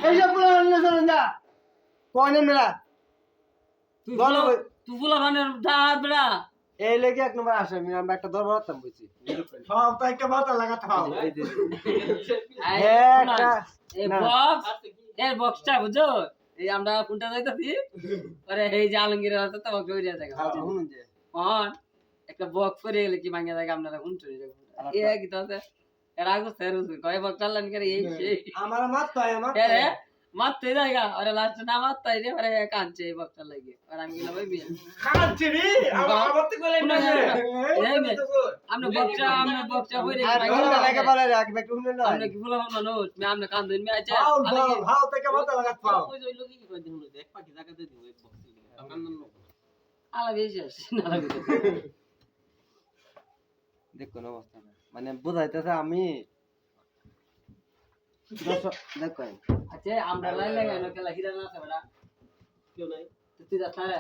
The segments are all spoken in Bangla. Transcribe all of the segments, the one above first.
এইসব বলে রান্না চলেন যা কোন মেলা তুই ফুলা ভানের দাঁত বেড়া এই লেগে এক নম্বর আসে আমরা একটা দরবার হতাম বুঝছি সব তাইকে মাথা লাগাতে হবে এই বক্সটা বুঝছো এই আমরা কোনটা যাইতাছি আরে এই যে আলমগীরের হাতে তো বক্স হইয়া থাকে শুনুন যে একটা বক্স করে গেলে কি ভাঙিয়া থাকে আপনারা কোন চলে যাবে এই কি তো আছে এরা আগো সেরুস কয় বক্স চালান করে এই সেই আমার মাথা হয় আমার আরে মারতে যায়গা আরে লাস্ট না মারতাই রে আরে কাঁদছে এই বক্সটা লাগি আর আমি গেলাম ভাই বিয়ে খাচ্ছি রে আমার তো কইলেন না আমরা বক্সটা হইরে আর কোন লাগে বলে রাখবে একটু শুনুন না আমরা কি ফুলা মানুষ মে আমরা কান্দন মে আছে হাও তাইকে মাথা লাগাতে পাও ওই ওই লোকে কি কই দিন দেখ পাকি জায়গা দে দিও এক বক্স কান্দন আলা বেশি না লাগে দেখুন অবস্থাটা মানে বুঝাইতেছে আমি দেখেন আচ্ছা আমরা লাইন লাগাই না কেলা হিরা না আছে বড়া কেউ নাই তুই যা সারা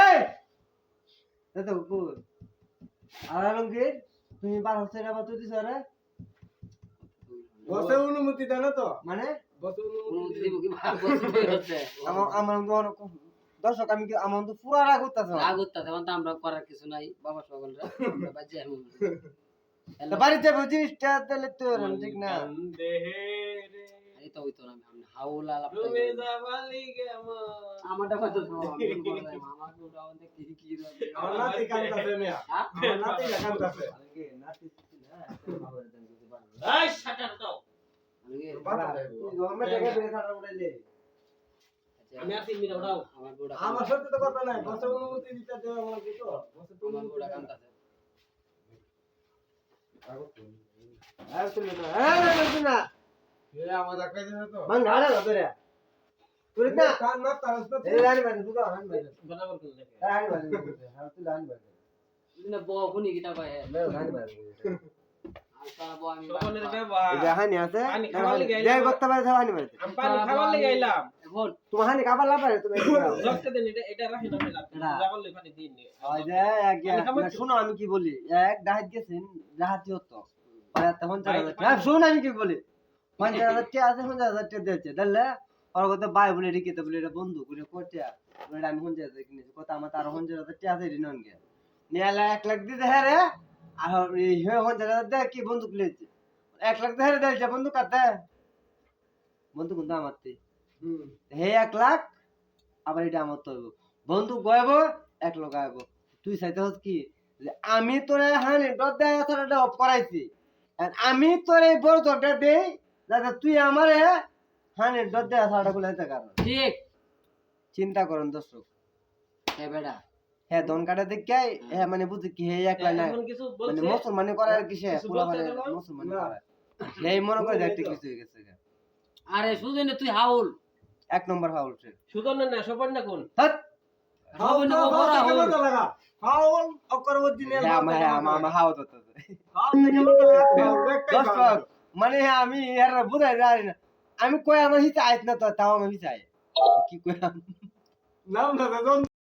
এই দাদা কই আর আলমগীর তুমি বার হচ্ছে না বা তুই দিছ রে বসে অনুমতি দেন তো মানে বসে অনুমতি দিব কি বসে হচ্ছে আমার দর্শক আমি কি আমার তো পুরা রাগ হইতাছে রাগ হচ্ছে তখন তো আমরা করার কিছু নাই বাবা সকলরা আমরা বাজে আমি তো বাড়িতে বুঝিসটা তাহলে তো ঠিক না এই তো হইতো না আমি হাওলা লাভ তুমি যাবালি গে আমারটা কত আমার কোটা আমাদের কি কি আমার নাতি কান্দাছে মিয়া আমার নাতি কান্দাছে আগে নাতি না বাবার দেন যদি পারো এই শাটার দাও গভর্নমেন্ট থেকে বেরে ছাড়া উড়াইলে আমি আসি মিরা উঠাও আমার গোড়া আমার সত্যি তো কথা নাই বসে অনুমতি দিতে দেব আমার কি তো বসে তো আমার গোড়া কান্দাছে আর তুমি না এই না এ আমার দেখাই দেন তো মান গাড়া ধরে তুই না কান না তারস না এই রানি বাজে দুটো হান বাজে বরাবর করে দেখে রানি বাজে আর তুই রানি বাজে না বউ কোনি কিটা কয় না রানি বাজে আলতা বউ আমি সকলের ব্যবহার এই যে হানি আছে হানি খাবার লাগি যে করতে পারে হানি বাজে আমি পানি খাবার লাগি আইলাম এখন তোমার হানি খাবার লাপারে তুমি রক্ত দেন এটা রাখি না মেলা যাবার লই পানি দিন ওই যে এক শুনো আমি কি বলি এক ডাহাত গেছেন ডাহাতি হতো পরে তখন চলে শুন আমি কি বলি 50,000 টাকা আছে 50,000 টাকা দিয়েছে তাহলে আর কত বাই বলে রেখে বলে এটা বন্ধু করে করতে বলে আমি 50,000 কিনেছি কত আমার তার 50,000 টাকা আছে ঋণ গে নিয়ালা 1 লাখ দিতে হ্যাঁ রে আর এই 50,000 দে কি বন্ধু কিনেছে 1 লাখ ধরে দেলছে বন্ধু কাতে বন্ধু কোনটা আমারতে হে 1 লাখ আবার এটা আমার তো বন্ধু গয়ব 1 লাখ আইব তুই চাইতে হস কি আমি তোরে হানি ডট দেয় তোরে অফ করাইছি আমি তোরে বড় দরকার দেই যাতে তুই আমারে হানি ডট দেয় সাড়া গুলাইতে কারণ ঠিক চিন্তা করুন দর্শক এ বেটা হ্যাঁ দন কাটা দেখে হ্যাঁ মানে বুঝি কি হে একলা না এখন কিছু মানে বলছে মুসলমানি করার কি সে পুরা মানে মুসলমানি করে এই মনে করে দেখতে কিছু হয়ে গেছে আরে সুজন তুই হাউল 1 নম্বর ফাউল সে সুদন না সপন না কোন হাত হাও না বড় হাও লাগা হাও অকরব দিনে আমার হাও তো হাও থেকে মাথা লাগা দর্শক মানে আমি এর বুঝাই জানি না আমি কই আমার হিতে আইত না তো তাও আমি চাই কি কই নাম না